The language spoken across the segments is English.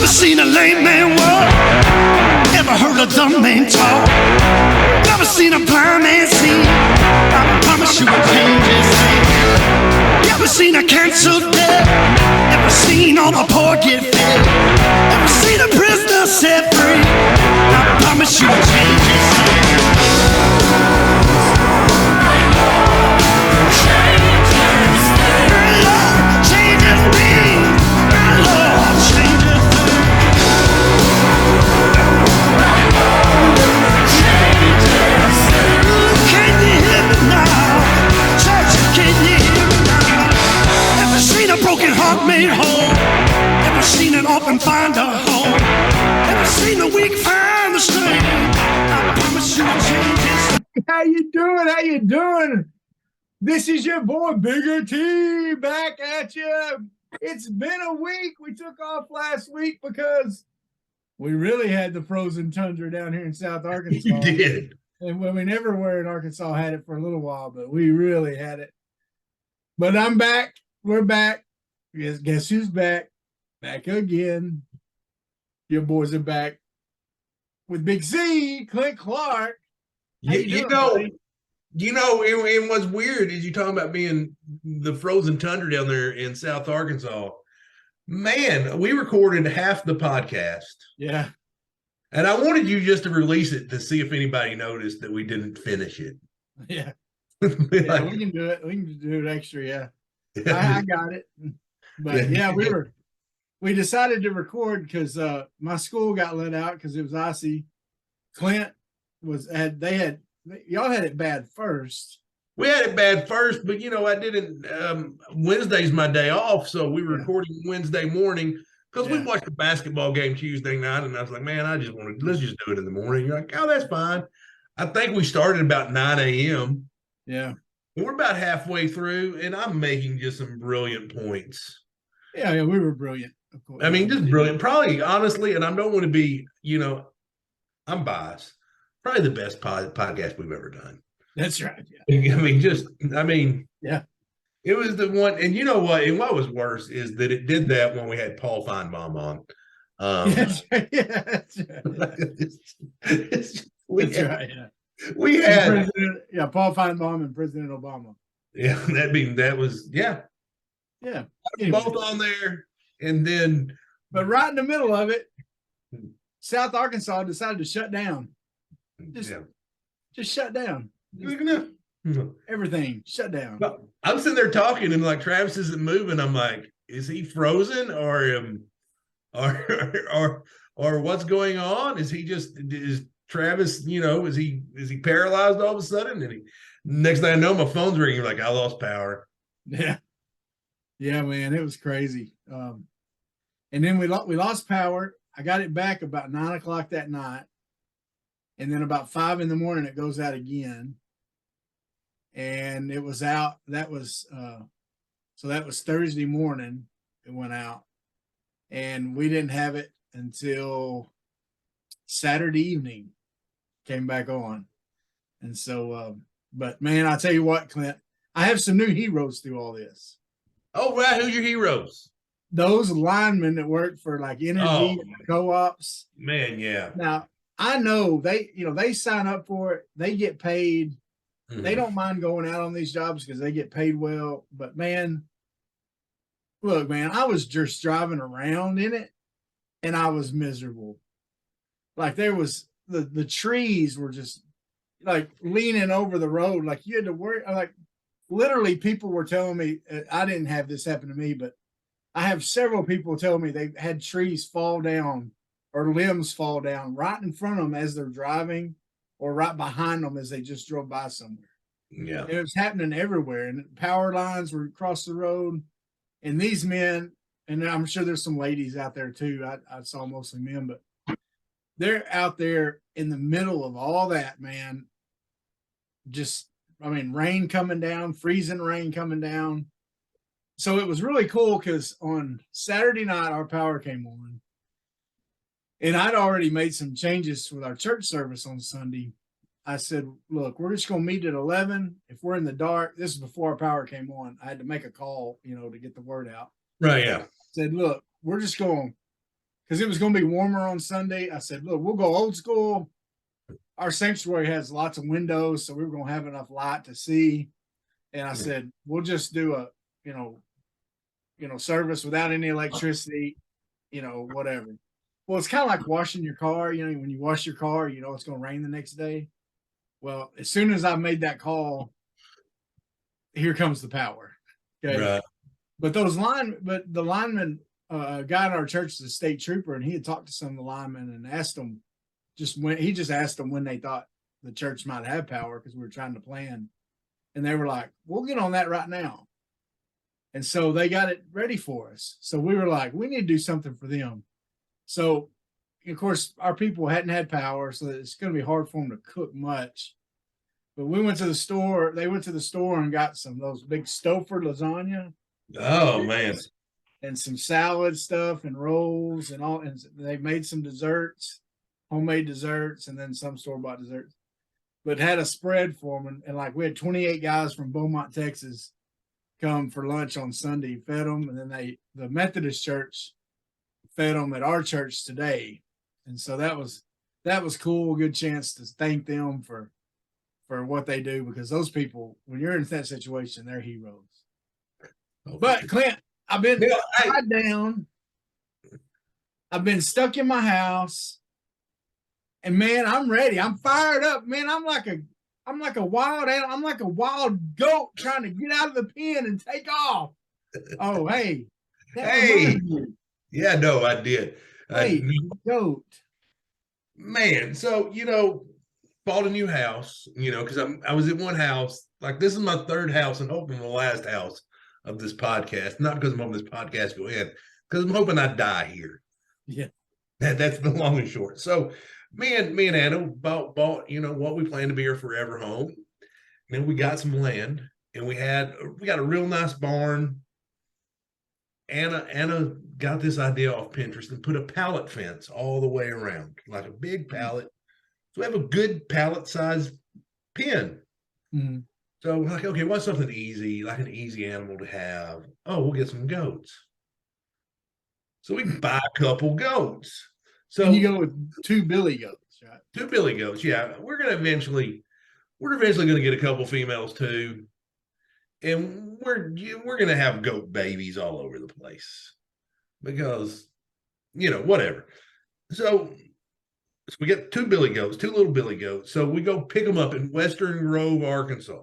Never seen a lame man walk, never heard a dumb man talk, never seen a blind man see. I promise you will change his thing. Never seen a canceled debt, never seen all the poor get fed, never seen a prisoner set free. I promise you will change his thing. Made whole. Never seen an orphan find a home. Never seen the weak find the strength. I promise you I'll change it. How you doing? How you doing? This is your boy Bigger T back at you. It's been a week. We took off last week because we really had the frozen tundra down here in South Arkansas. We did. And well, we never were in Arkansas had it for a little while, but we really had it. But I'm back. We're back. Guess who's back? Back again. Your boys are back with Big C, Clint Clark. You know, and what's weird is you talking about being the frozen tundra down there in South Arkansas. Man, we recorded half the podcast. Yeah. And I wanted you just to release it to see if anybody noticed that we didn't finish it. Yeah. Like, Yeah, we can do it. We can do it extra, yeah. I got it. But yeah, we decided to record because my school got let out because it was icy. Clint y'all had it bad first. We had it bad first, but I didn't. Wednesday's my day off, so we were recording Wednesday morning because we watched the basketball game Tuesday night, and I was like, man, let's just do it in the morning. You're like, oh, that's fine. I think we started about 9 a.m. Yeah. And we're about halfway through, and I'm making just some brilliant points. Yeah, we were brilliant, of course. I mean, just brilliant. Probably, honestly, and I don't want to be, I'm biased. Probably the best podcast we've ever done. That's right. Yeah. Yeah. It was the one, and you know what? And what was worse is that it did that when we had Paul Feinbaum on. That's right. Yeah, that's right. We had Paul Feinbaum and President Obama. Yeah, that was Yeah. Anyway. Both on there, and then but right in the middle of it, South Arkansas decided to shut down. Just shut down. Everything shut down. Well, I'm sitting there talking, and like Travis isn't moving. I'm like, is he frozen, or what's going on? Is Travis, is he paralyzed all of a sudden? And next thing I know, my phone's ringing. Like, I lost power. Yeah, man, it was crazy. And then we lost power. I got it back about 9 o'clock that night, and then about 5 in the morning it goes out again. And it was out. That was Thursday morning. It went out, and we didn't have it until Saturday evening. Came back on, and so. But man, I tell you what, Clint, I have some new heroes through all this. Oh, right. Who's your heroes? Those linemen that work for like energy co-ops. Man, yeah. Now I know they sign up for it. They get paid. Mm-hmm. They don't mind going out on these jobs because they get paid well. But man, look, man, I was just driving around in it, and I was miserable. Like there was the trees were just like leaning over the road. Like you had to worry. Like literally, people were telling me, I didn't have this happen to me, but I have several people tell me they had trees fall down or limbs fall down right in front of them as they're driving, or right behind them as they just drove by somewhere. Yeah. It was happening everywhere, and power lines were across the road. And these men, and I'm sure there's some ladies out there too. I saw mostly men, but they're out there in the middle of all that, man. Rain coming down, freezing rain coming down. So it was really cool because on Saturday night, our power came on. And I'd already made some changes with our church service on Sunday. I said, look, we're just going to meet at 11. If we're in the dark, this is before our power came on. I had to make a call, to get the word out. Right, yeah. I said, look, we're just going, because it was going to be warmer on Sunday. I said, look, we'll go old school. Our sanctuary has lots of windows, so we were going to have enough light to see. And I said, we'll just do a, service without any electricity, whatever. Well, it's kind of like washing your car. When you wash your car, it's going to rain the next day. Well, as soon as I made that call, here comes the power. Okay. Right. But the lineman, a guy in our church is a state trooper, and he had talked to some of the linemen and asked them he just asked them when they thought the church might have power, because we were trying to plan. And they were like, we'll get on that right now. And so they got it ready for us. So we were like, we need to do something for them. So, of course, our people hadn't had power, so it's going to be hard for them to cook much. But we went to the store. They went to the store and got some of those big Stouffer lasagna. Oh, man. And some salad stuff and rolls and all. And they made some desserts, homemade desserts, and then some store-bought desserts. But had a spread for them. And like we had 28 guys from Beaumont, Texas come for lunch on Sunday, fed them. And then the Methodist church fed them at our church today. And so that was cool. A good chance to thank them for what they do, because those people, when you're in that situation, they're heroes. Okay. But Clint, I've been tied down. I've been stuck in my house. And man, I'm ready. I'm fired up. Man, I'm like a wild animal. I'm like a wild goat trying to get out of the pen and take off. Oh, hey. Hey. Yeah, no, I did. Hey, goat. Man, so, bought a new house, because I was in one house. Like, this is my third house and hoping the last house of this podcast. Not because I'm hoping this podcast go in, because I'm hoping I die here. Yeah. That's the long and short. So me and Anna bought, what we plan to be our forever home. And then we got some land, and we got a real nice barn. Anna got this idea off Pinterest and put a pallet fence all the way around, like a big pallet. So we have a good pallet size pen. Mm-hmm. So we're like, okay, what's something easy, like an easy animal to have? Oh, we'll get some goats. So we can buy a couple goats. So and you go with 2 billy goats, right? 2 billy goats, yeah. We're eventually going to get a couple females too. And we're going to have goat babies all over the place because, whatever. So we get 2 billy goats, 2 little billy goats. So we go pick them up in Western Grove, Arkansas.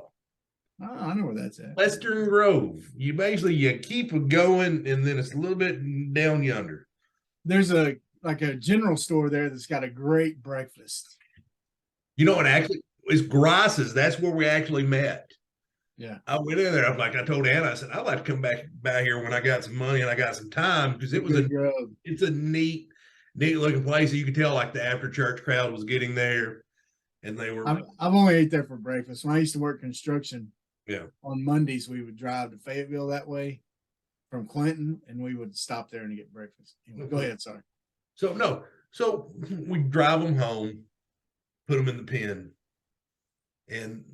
Oh, I know where that's at. Western Grove. You keep it going, and then it's a little bit down yonder. There's a general store there that's got a great breakfast. What actually is Grice's. That's where we actually met. Yeah. I went in there. I told Anna, I said, I'd like to come back by here when I got some money and I got some time, because it's a neat looking place. You could tell like the after church crowd was getting there, and they were. I've only ate there for breakfast. When I used to work construction, yeah, on Mondays we would drive to Fayetteville that way from Clinton, and we would stop there and get breakfast. Anyway, go ahead, sorry. So we drive them home, put them in the pen, and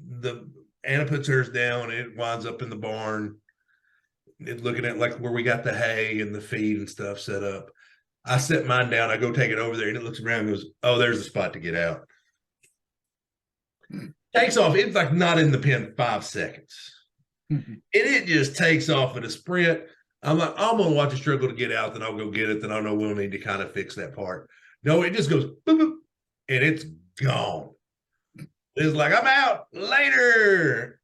Anna puts hers down, and it winds up in the barn. It's looking at like where we got the hay and the feed and stuff set up. I set mine down. I go take it over there, and it looks around and goes, oh, there's a spot to get out. Takes off. It's like not in the pen 5 seconds. And it just takes off at a sprint. I'm like, I'm going to watch the struggle to get out, then I'll go get it. Then I know we'll need to kind of fix that part. No, it just goes boop, boop, and it's gone. It's like, I'm out later.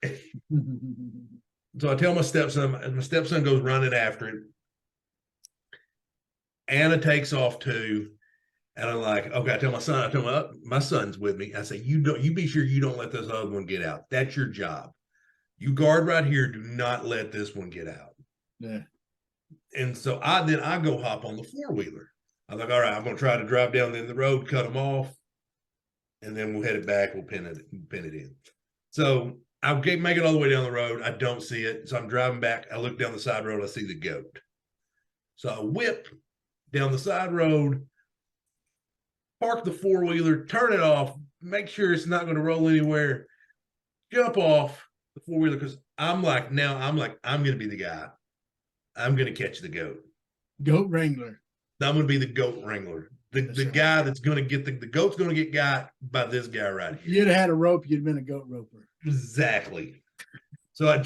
So I tell my stepson, and my stepson goes running after it. Anna takes off too. And I'm like, okay, I tell my son's with me. I say, you be sure you don't let this other one get out. That's your job. You guard right here. Do not let this one get out. Yeah. And so I go hop on the 4-wheeler. I'm like, all right, I'm going to try to drive down the road, cut them off, and then we'll head it back. We'll pin it in. So I make it all the way down the road. I don't see it. So I'm driving back. I look down the side road. I see the goat. So I whip down the side road, park the 4-wheeler, turn it off, make sure it's not going to roll anywhere, jump off the 4-wheeler, because I'm going to be the guy. I'm going to catch the goat. Goat wrangler. I'm going to be the goat wrangler. The right. guy that's going to get the goat's going to get got by this guy right If here. you'd have had a rope, you'd have been a goat roper. Exactly. So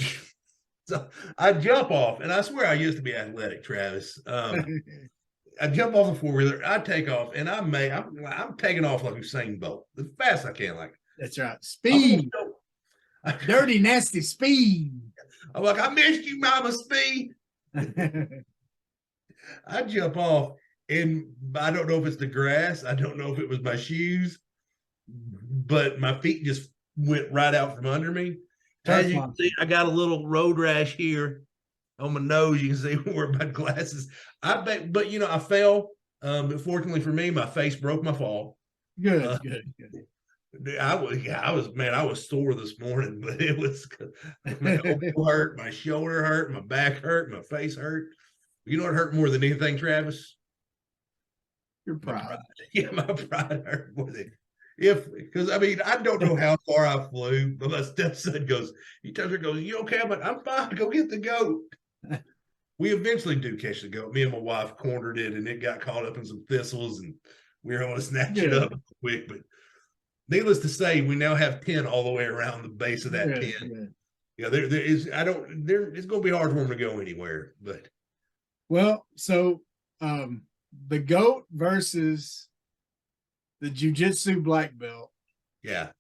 I jump off, and I swear I used to be athletic, Travis. I jump off the four-wheeler, I take off, and I'm taking off like Usain Bolt as fast as I can. Like that's right. Speed. Dirty, nasty speed. I'm like, I missed you, Mama Speed. I jump off, and I don't know if it's the grass. I don't know if it was my shoes, but my feet just went right out from under me. As you can see, I got a little road rash here on my nose. You can see where my glasses. But I fell. But fortunately for me, my face broke my fall. Good. I was sore this morning, but it was my elbow hurt, my shoulder hurt, my back hurt, my face hurt. You know what hurt more than anything, Travis? Your pride. Yeah, my pride hurt more than because I don't know how far I flew, but my stepson goes, he tells her, you okay? I'm like, I'm fine, go get the goat. We eventually do catch the goat. Me and my wife cornered it, and it got caught up in some thistles, and we were able to snatch it up quick. But needless to say, we now have 10 all the way around the base of that pen. Yeah, it's going to be hard for them to go anywhere. But so the goat versus the jiu-jitsu black belt. Yeah,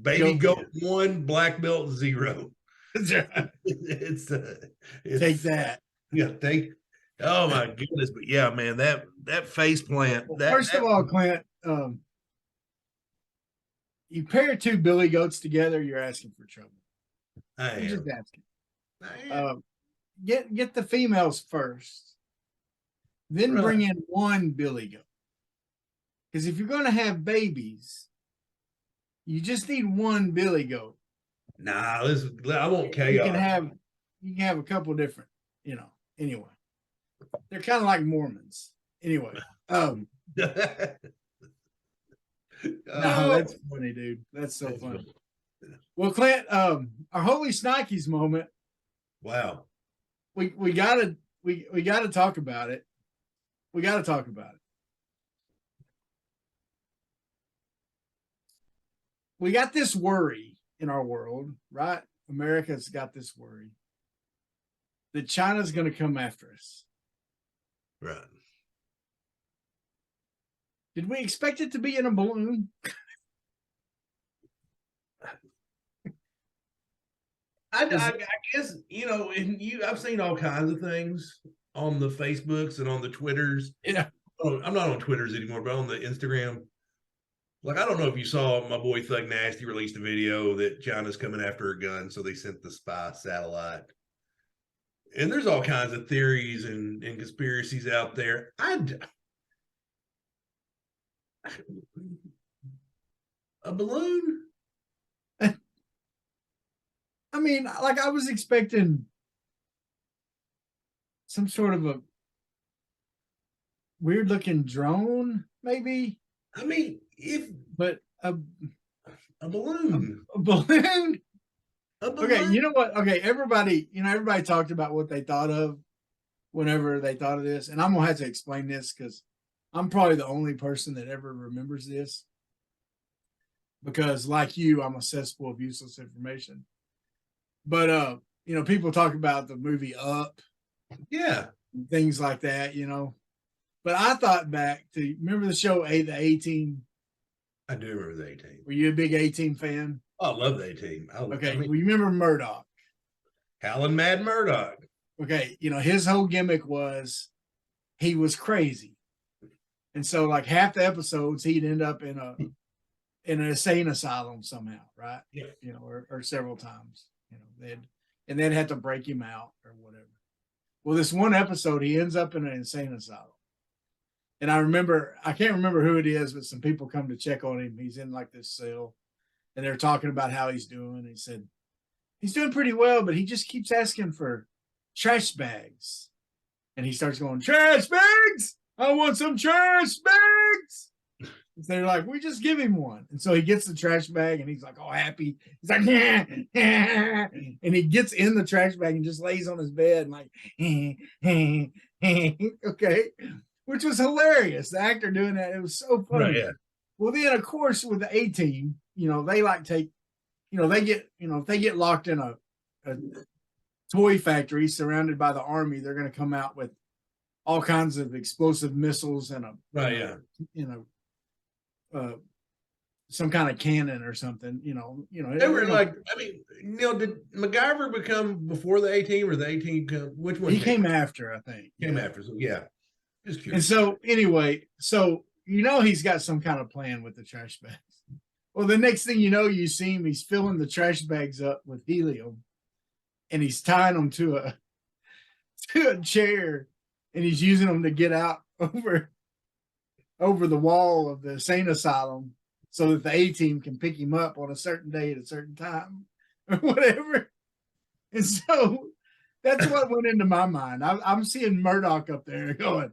baby goat 1, black belt 0. It's take that. Yeah, oh my goodness. But yeah, man, that face plant. First of all, Clint, you pair 2 billy goats together, you're asking for trouble. I'm just asking. Get the females first, then bring in 1 billy goat. Because if you're going to have babies, you just need 1 billy goat. Nah, listen, I won't chaos. You can have a couple different, anyway. They're kind of like Mormons. Anyway. No, that's funny, dude. That's so funny. Well, Clint, our Holy Snikes moment. Wow. We gotta talk about it. We gotta talk about it. We got this worry in our world, right? America's got this worry that China's going to come after us. Right. Did we expect it to be in a balloon? I guess, I've seen all kinds of things on the Facebooks and on the Twitters. Yeah. I'm not on Twitters anymore, but on the Instagram. Like, I don't know if you saw my boy Thug Nasty released a video that China's coming after a gun, so they sent the spy satellite. And there's all kinds of theories and conspiracies out there. A balloon? I mean, like, I was expecting some sort of a weird looking drone, maybe. I mean, but a balloon. A balloon? A balloon. Okay, you know what? Okay, everybody talked about what they thought of whenever they thought of this. And I'm gonna have to explain this because I'm probably the only person that ever remembers this. Because like you, I'm a cesspool of useless information. But people talk about the movie Up. Yeah. Things like that, But I thought back to, remember the show The A-Team? I do remember the A-Team. Were you a big A-Team fan? Oh, I love the A-Team. Okay, well, you remember Murdoch? Howlin' Mad Murdoch. Okay, his whole gimmick was he was crazy. And so like half the episodes he'd end up in an insane asylum somehow, right? Yeah. Or several times. They'd have to break him out or whatever. Well, this one episode he ends up in an insane asylum. And I can't remember who it is, but some people come to check on him. He's in like this cell and they're talking about how he's doing. He said, he's doing pretty well, but he just keeps asking for trash bags. And he starts going, trash bags! I want some trash bags! And they're like, we just give him one. And so he gets the trash bag and he's like, all happy. He's like, yeah. And he gets in the trash bag and just lays on his bed and like, okay. which was hilarious. The actor doing that, it was so funny. Right, yeah. Well, then of course with the A team, they like take, they get, if they get locked in a toy factory surrounded by the army, they're going to come out with all kinds of explosive missiles and some kind of cannon or something. They were like, I mean, did MacGyver become before the 18 or the 18 come? Which one? He came after, I think. Came after, so yeah. Just curious. And so anyway, he's got some kind of plan with the trash bags. Well, the next thing you see him, he's filling the trash bags up with helium, and he's tying them to a chair, and he's using them to get out over the wall of the insane asylum, so that the A team can pick him up on a certain day at a certain time or whatever. And so that's what went into my mind. I'm seeing Murdoch up there going,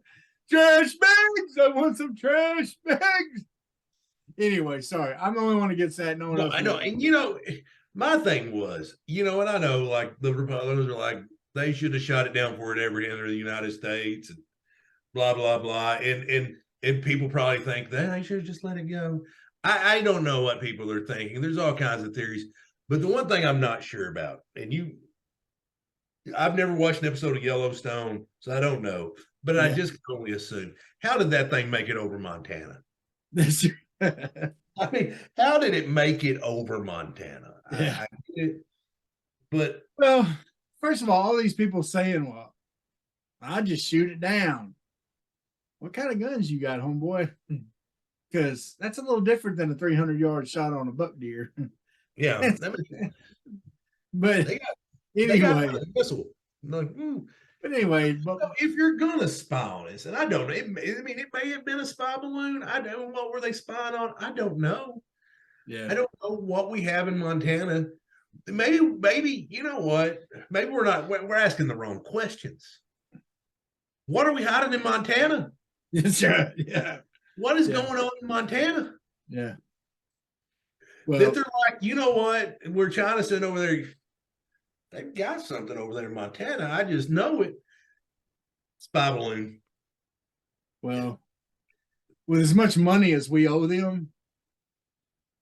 trash bags. I want some trash bags. Anyway, sorry. I'm the only one that gets that. No one else. I know. And, my thing was, and I know like the Republicans are like, they should have shot it down before it ever entered the United States and blah, blah, blah. And people probably think that they should have just let it go. I don't know what people are thinking. There's all kinds of theories. But the one thing I'm not sure about, I've never watched an episode of Yellowstone, so I don't know. But I just can only assume, how did that thing make it over Montana? I mean, how did it make it over Montana? Yeah. Well, first of all these people saying, well, I just shoot it down. What kind of guns you got, homeboy? Because that's a little different than a 300-yard shot on a buck deer. Yeah. But they got a missile. Like, But anyway, if you're gonna spy on us, and I don't know, it may have been a spy balloon. I don't know, what were they spying on? I don't know. Yeah, I don't know what we have in Montana. Maybe you know what? Maybe we're asking the wrong questions. What are we hiding in Montana? That's right. Yeah. What is going on in Montana? Yeah. Well, that they're like, you know what? We're trying to send over there. They've got something over there in Montana. I just know it. Spy balloon. Well, with as much money as we owe them,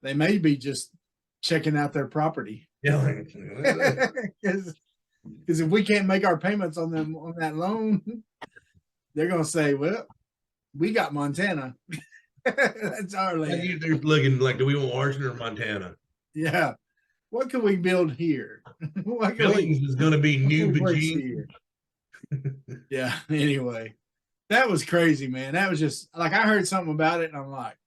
they may be just checking out their property. Yeah. Because if we can't make our payments on that loan, they're going to say, well, we got Montana. That's our land. They're looking like, do we want Washington or Montana? Yeah. What can we build here? Billings is going to be new Beijing. Yeah. Anyway, that was crazy, man. That was just like, I heard something about it and I'm like,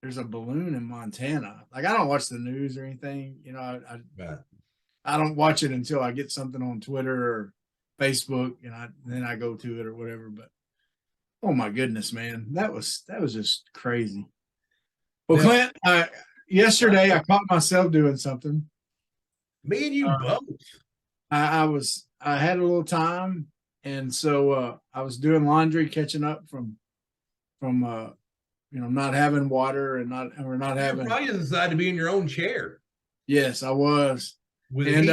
there's a balloon in Montana. Like, I don't watch the news or anything. I don't watch it until I get something on Twitter or Facebook, and then I go to it or whatever. But oh my goodness, man, that was just crazy. Well, Clint, yesterday I caught myself doing something. Me and you both. I had a little time, and so I was doing laundry, catching up from not having water and not having. Probably decided to be in your own chair. Yes, I was. With heat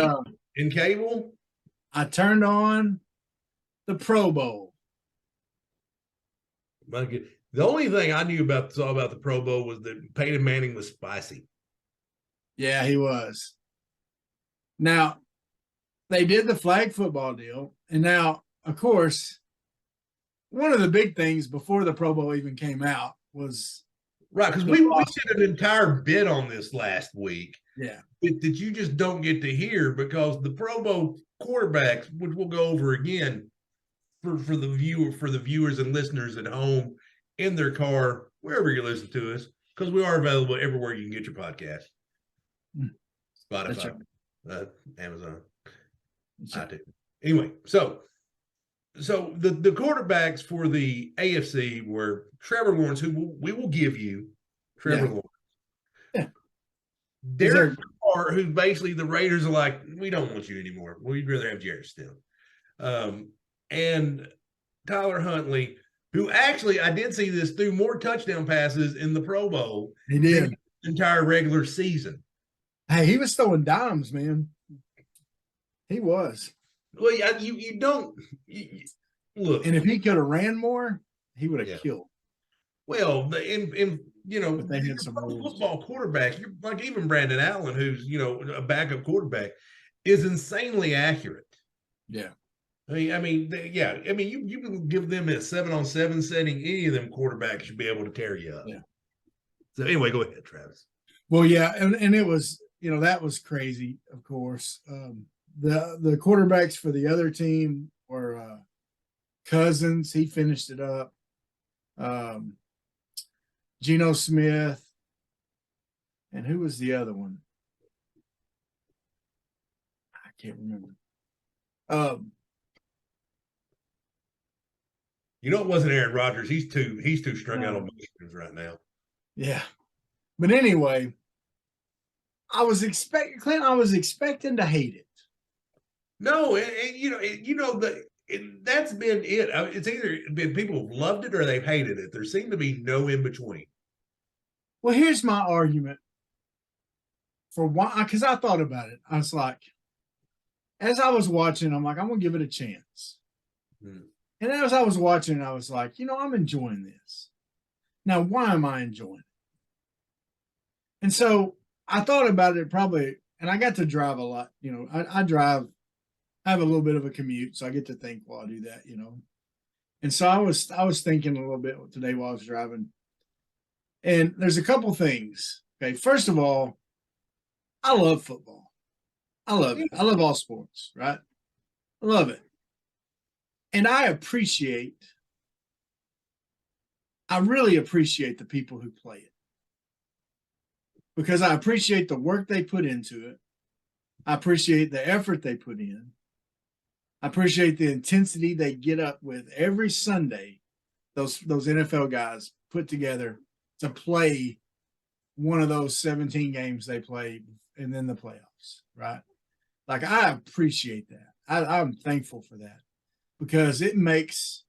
and cable. I turned on the Pro Bowl. The only thing I saw about the Pro Bowl was that Peyton Manning was spicy. Yeah, he was. Now, they did the flag football deal, and now, of course, one of the big things before the Pro Bowl even came out was right, because we did an entire bit on this last week. Yeah, that you just don't get to hear, because the Pro Bowl quarterbacks, which we'll go over again for the viewers and listeners at home, in their car, wherever you listen to us, because we are available everywhere you can get your podcast. Spotify, Amazon, iTunes. Anyway, so the quarterbacks for the AFC were Trevor Lawrence, who we will give you, Lawrence. Yeah. Derek Carr, who basically the Raiders are like, we don't want you anymore. We'd rather have Jarrett still. And Tyler Huntley, who actually, I did see this, threw more touchdown passes in the Pro Bowl. He did. The entire regular season. Hey, he was throwing dimes, man. He was. Well, you don't. Look, And if he could have ran more, he would have yeah. killed. Well, in you know, But they had some you're a rules. football quarterback. You're like even Brandon Allen, who's a backup quarterback, is insanely accurate. Yeah. Yeah. I mean, you can give them a 7-on-7 setting. Any of them quarterbacks should be able to tear you up. Yeah. So anyway, go ahead, Travis. Well, yeah, and it was, that was crazy, of course. The quarterbacks for the other team were Cousins. He finished it up. Geno Smith. And who was the other one? I can't remember. It wasn't Aaron Rodgers. He's too strung out on mushrooms right now. Yeah. But anyway, I was expecting to hate it. No, that's been it. It's either been people have loved it or they've hated it. There seemed to be no in between. Well, here's my argument for why, because I thought about it. I was like, as I was watching, I'm like, I'm gonna give it a chance. And as I was watching, I was like, I'm enjoying this. Now, why am I enjoying it? And so I thought about it probably, and I got to drive a lot. I drive, I have a little bit of a commute, so I get to think while I do that, And so I was thinking a little bit today while I was driving. And there's a couple things. Okay. First of all, I love football. I love it. I love all sports, right? I love it. And I really appreciate the people who play it, because I appreciate the work they put into it. I appreciate the effort they put in. I appreciate the intensity they get up with every Sunday. Those NFL guys put together to play one of those 17 games they play and then the playoffs, right? Like, I appreciate that. I'm thankful for that, because it makes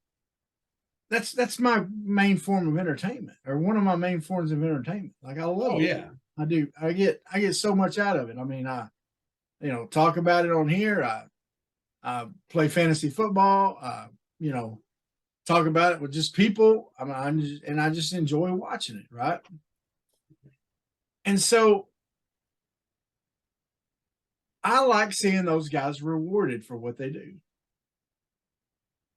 that's my main form of entertainment, or one of my main forms of entertainment. Like, I love it. Yeah. I do. I get so much out of it. I mean, I talk about it on here. I play fantasy football. Talk about it with just people. I just enjoy watching it, right? And so I like seeing those guys rewarded for what they do.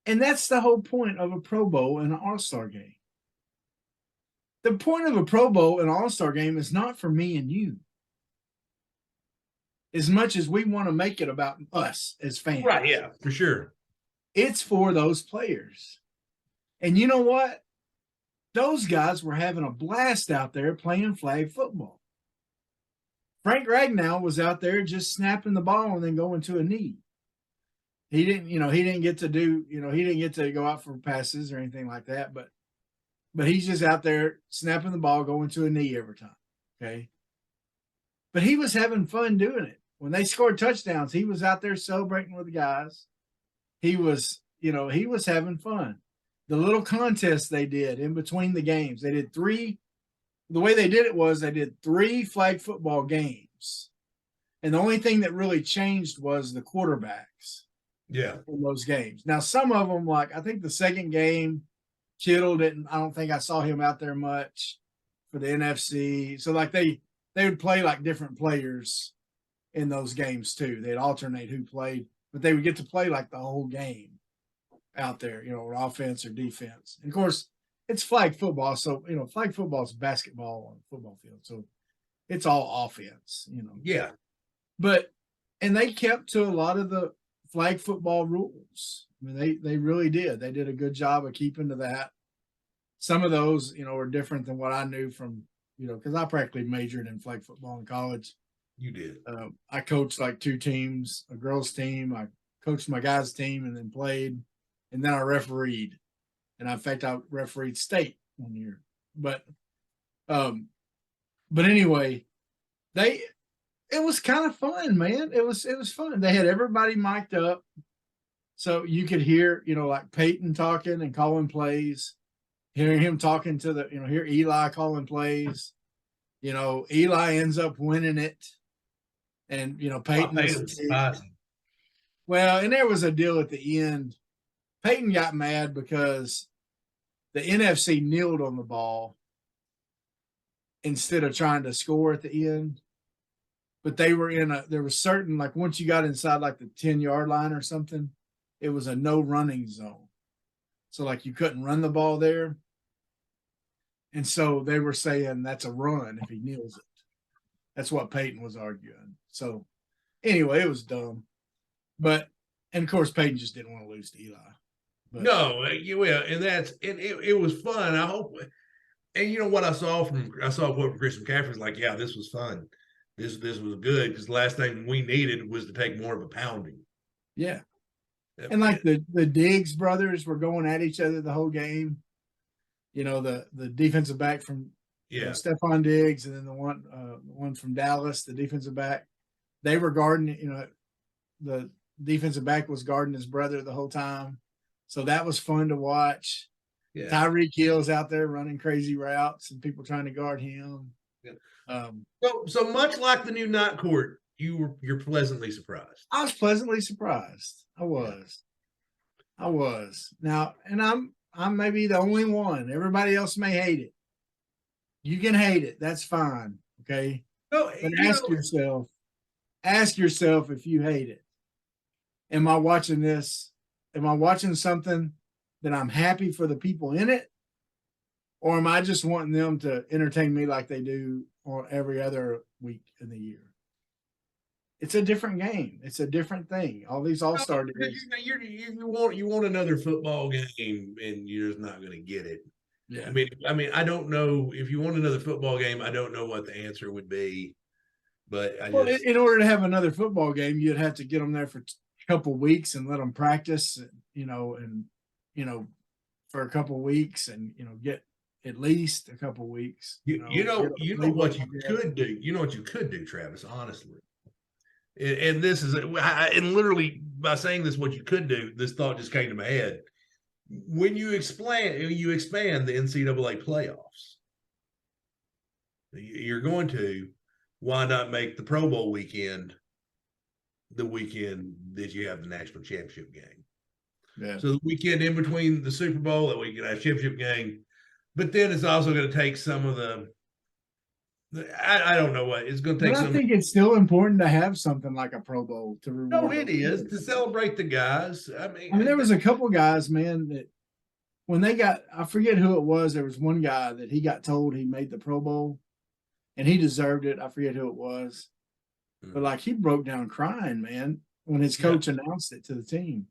And that's the whole point of a Pro Bowl and an All-Star game. The point of a Pro Bowl and All-Star game is not for me and you, as much as we want to make it about us as fans. Right, yeah, for sure. It's for those players. And you know what? Those guys were having a blast out there playing flag football. Frank Ragnow was out there just snapping the ball and then going to a knee. He didn't get to go out for passes or anything like that, but he's just out there snapping the ball, going to a knee every time. Okay. But he was having fun doing it. When they scored touchdowns, he was out there celebrating with the guys. He was having fun. The little contest they did in between the games, they did 3. The way they did it was they did 3 flag football games. And the only thing that really changed was the quarterbacks. Yeah. In those games. Now, some of them, like, I think the second game, Kittle didn't, I don't think I saw him out there much for the NFC. So, like, they would play like different players in those games too. They'd alternate who played, but they would get to play like the whole game out there, or offense or defense. And of course, it's flag football. So, flag football is basketball on a football field. So it's all offense, Yeah. And they kept to a lot of the flag football rules. I mean, they really did. They did a good job of keeping to that. Some of those, are different than what I knew from, because I practically majored in flag football in college. You did. I coached like 2 teams, a girls team. I coached my guys team and then played, and then I refereed. And in fact, I refereed state one year. But anyway, it was kind of fun, man. It was fun. They had everybody mic'd up, so you could hear, like Peyton talking and calling plays, hearing him talking to hear Eli calling plays. Eli ends up winning it, and Peyton. Peyton's spicy. Well, and there was a deal at the end Peyton got mad because the NFC kneeled on the ball instead of trying to score at the end. But they were there was certain, like once you got inside like the 10-yard line or something, it was a no running zone. So like you couldn't run the ball there. And so they were saying that's a run if he kneels it. That's what Peyton was arguing. So anyway, it was dumb. But, and of course, Peyton just didn't want to lose to Eli. But, no, you will, and it was fun. I hope, and you know what I saw from Chris McCaffrey's like, yeah, this was fun. This was good because the last thing we needed was to take more of a pounding. Yeah. And like the Diggs brothers were going at each other the whole game. You know, the defensive back from Stephon Diggs, and then the one from Dallas, the defensive back. They were guarding, you know, the defensive back was guarding his brother the whole time. So that was fun to watch. Yeah. Tyreek Hill's out there running crazy routes and people trying to guard him. Yeah. So much like the new night court, you're pleasantly surprised. I was pleasantly surprised. I was. Now, and I'm maybe the only one. Everybody else may hate it. You can hate it. That's fine. Okay. No, but ask yourself if you hate it. Am I watching this? Am I watching something that I'm happy for the people in it? Or am I just wanting them to entertain me like they do on every other week in the year? It's a different game. It's a different thing. All these all-star days. You want another football game, and you're just not going to get it. Yeah. I mean, I don't know if you want another football game. I don't know what the answer would be, but in order to have another football game, you'd have to get them there for a couple of weeks and let them practice, for a couple of weeks, and get at least a couple of weeks. You know what you could do. You know what you could do, Travis. Honestly. And this is, and literally by saying this, what you could do, this thought just came to my head. When you expand the NCAA playoffs, you're going to, why not make the Pro Bowl weekend the weekend that you have the national championship game? Yeah. So the weekend in between the Super Bowl, that we can have championship game, but then it's also going to take some of I don't know what it's going to take. But I think it's still important to have something like a Pro Bowl to reward. No, it is to celebrate the guys. I mean, there was a couple guys, man, that when they got, I forget who it was. There was one guy that he got told he made the Pro Bowl, and he deserved it. I forget who it was, but like he broke down crying, man, when his coach announced it to the team,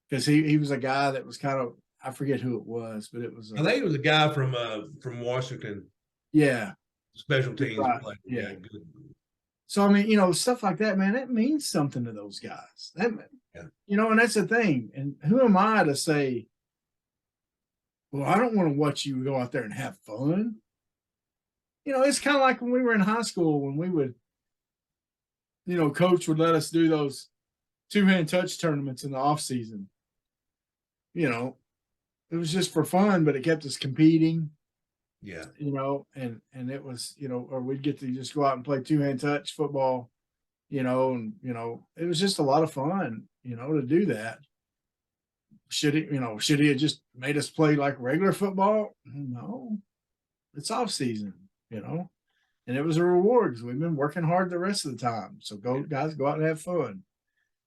because he was a guy that was kind of, I forget who it was, but it was. I think it was a guy from Washington. Yeah. Special teams. Right. Yeah. Good. So, I mean, stuff like that, man, it means something to those guys. And that's the thing. And who am I to say, well, I don't want to watch you go out there and have fun. It's kind of like when we were in high school, when we would, coach would let us do those two-hand touch tournaments in the off season. It was just for fun, but it kept us competing. Yeah. And it was, or we'd get to just go out and play two-hand touch football, and, it was just a lot of fun, to do that. Should he have just made us play like regular football? No, it's off season, and it was a reward because we've been working hard the rest of the time. So guys, go out and have fun.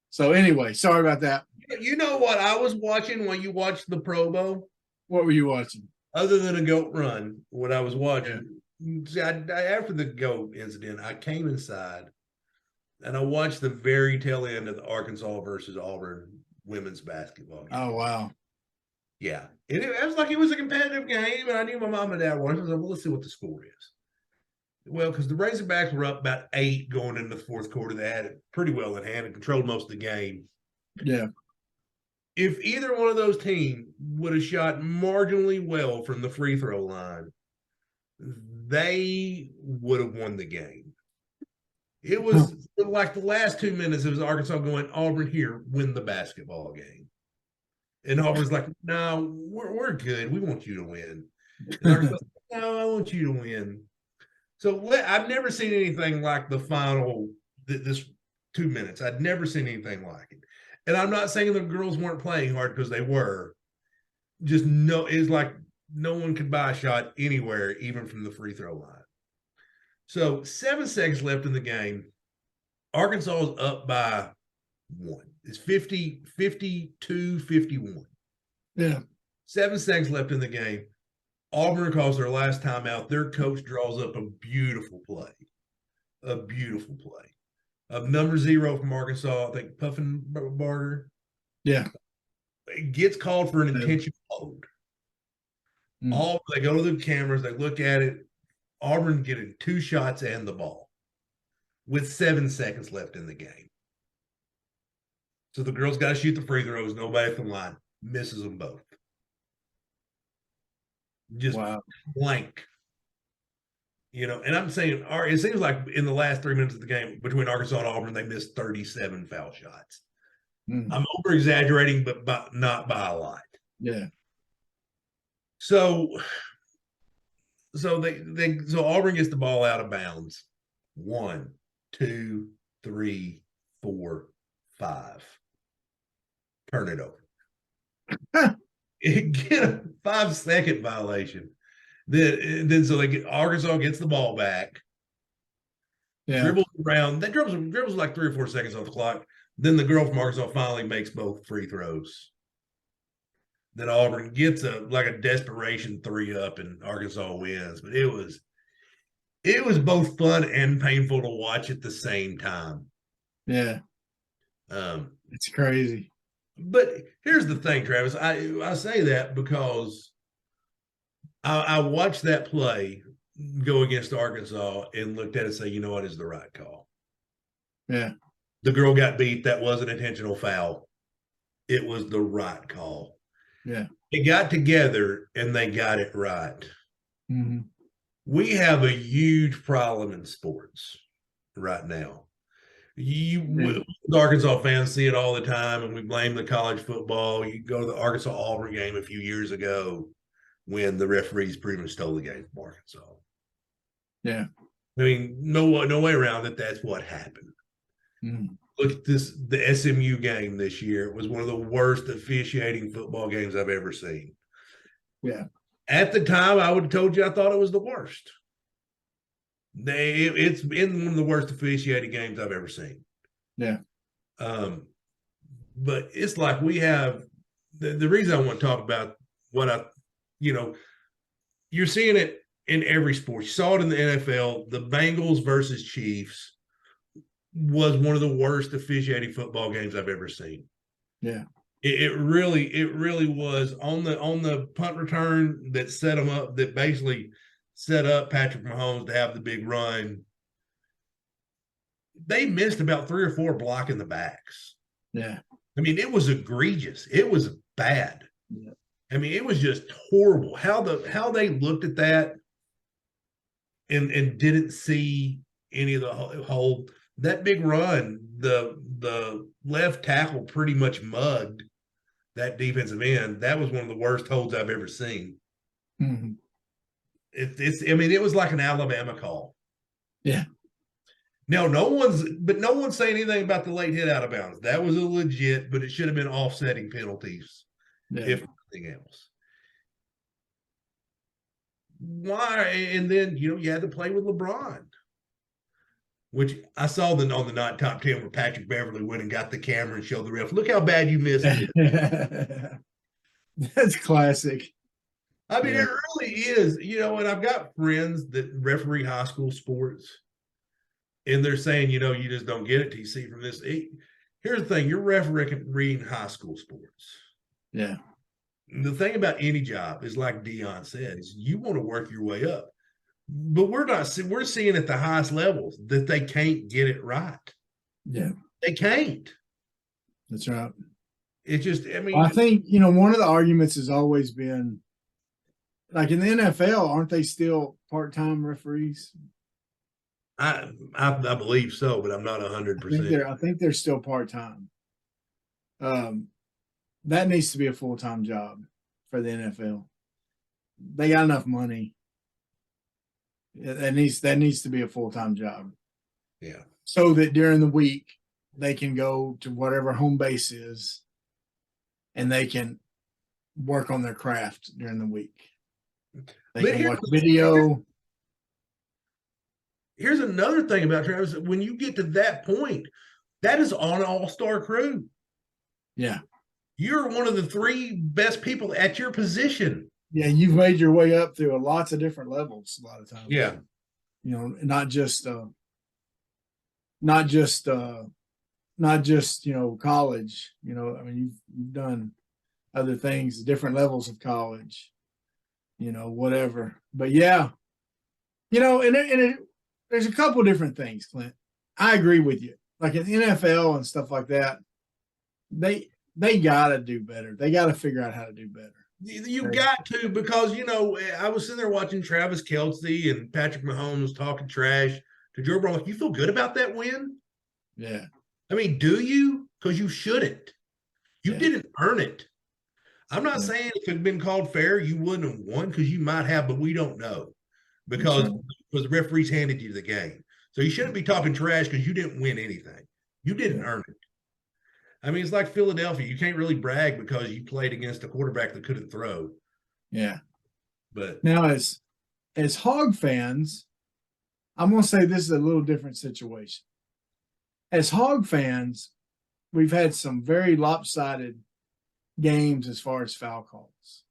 So anyway, sorry about that. You know what I was watching when you watched the Pro Bowl? What were you watching? Other than a goat run, what I was watching, after the goat incident, I came inside and I watched the very tail end of the Arkansas versus Auburn women's basketball game. Oh, wow. Yeah. It was like it was a competitive game, and I knew my mom and dad were. I was like, well, let's see what the score is. Well, because the Razorbacks were up about 8 going into the fourth quarter. They had it pretty well in hand and controlled most of the game. Yeah. If either one of those teams would have shot marginally well from the free throw line, they would have won the game. It was like the last 2 minutes, it was Arkansas going, Auburn, here, win the basketball game. And Auburn's like, no, we're good. We want you to win. And Arkansas, no, I want you to win. So I've never seen anything like the final, this 2 minutes. I'd never seen anything like it. And I'm not saying the girls weren't playing hard because they were. Just no, it's like no one could buy a shot anywhere, even from the free throw line. So 7 seconds left in the game. Arkansas is up by 1. It's 50, 52, 51. Yeah. 7 seconds left in the game. Auburn calls their last timeout. Their coach draws up a beautiful play. A beautiful play. Number 0 from Arkansas, I think Puffenbarger. Yeah. It gets called for an intentional hold. They go to the cameras, they look at it. Auburn getting 2 shots and the ball with 7 seconds left in the game. So the girls got to shoot the free throws. Nobody at the line misses them both. Just blank. And I'm saying it seems like in the last 3 minutes of the game between Arkansas and Auburn, they missed 37 foul shots. I'm over exaggerating, but not by a lot. Yeah. So Auburn gets the ball out of bounds. 1, 2, 3, 4, 5. Turn it over. Get a 5-second violation. Then Arkansas gets the ball back. Yeah. Dribbles around. That dribbles like 3 or 4 seconds off the clock. Then the girl from Arkansas finally makes both free throws. Then Auburn gets a desperation 3-up and Arkansas wins. But it was both fun and painful to watch at the same time. Yeah. It's crazy. But here's the thing, Travis. I say that because I watched that play go against Arkansas and looked at it and say, you know what is the right call. Yeah. The girl got beat. That was an intentional foul. It was the right call. Yeah. They got together and they got it right. Mm-hmm. We have a huge problem in sports right now. Arkansas fans see it all the time, and we blame the college football. You go to the Arkansas-Auburn game a few years ago when the referees pretty much stole the game from Arkansas. Yeah. I mean, no way around it. That's what happened. Mm-hmm. Look at the SMU game this year. It was one of the worst officiating football games I've ever seen. Yeah. At the time, I would have told you I thought it was the worst. It's been one of the worst officiating games I've ever seen. Yeah. But it's like we have the reason I want to talk about what you're seeing it in every sport. You saw it in the NFL. The Bengals versus Chiefs was one of the worst officiating football games I've ever seen. Yeah. It really was on the punt return that set them up, that basically set up Patrick Mahomes to have the big run. They missed about 3 or 4 blocking the backs. Yeah. I mean, it was egregious. It was bad. Yeah. I mean, it was just horrible how they looked at that and didn't see any of the whole that big run. The left tackle pretty much mugged that defensive end. That was one of the worst holds I've ever seen. Mm-hmm. It was like an Alabama call. Yeah. Now, no one's saying anything about the late hit out of bounds. That was a legit, but it should have been offsetting penalties, if nothing else. Why? And then you had to play with LeBron, which I saw on the not top 10 where Patrick Beverly went and got the camera and showed the ref, look how bad you missed it. That's classic. I mean, it really is. And I've got friends that referee high school sports, and they're saying, you just don't get it till you see from this. Here's the thing. You're refereeing high school sports. Yeah. The thing about any job is, like Dion said, is you want to work your way up. But we're seeing at the highest levels that they can't get it right. Yeah. They can't. That's right. It's just, I think, one of the arguments has always been, like in the NFL, aren't they still part-time referees? I believe so, but I'm not 100%. I think they're still part-time. That needs to be a full-time job for the NFL. They got enough money. That needs to be a full-time job. Yeah. So that during the week they can go to whatever home base is and they can work on their craft during the week. They But can watch video. here's another thing about Travis. When you get to that point, that is on an all-star crew. Yeah. You're one of the 3 best people at your position. Yeah, you've made your way up through lots of different levels a lot of times. Yeah. You know, not just college. You know, I mean, you've done other things, different levels of college, whatever. But yeah, there's a couple different things, Clint. I agree with you. Like in NFL and stuff like that, they got to do better. They got to figure out how to do better. You got to, because, I was sitting there watching Travis Kelce and Patrick Mahomes talking trash to Joe Burrow. Like, you feel good about that win? Yeah. I mean, do you? Because you shouldn't. You didn't earn it. I'm not saying if it had been called fair, you wouldn't have won, because you might have, but we don't know because the referees handed you the game. So you shouldn't be talking trash because you didn't win anything. You didn't earn it. I mean, it's like Philadelphia. You can't really brag because you played against a quarterback that couldn't throw. Yeah. But now, as Hog fans, I'm going to say this is a little different situation. As Hog fans, we've had some very lopsided games as far as foul calls,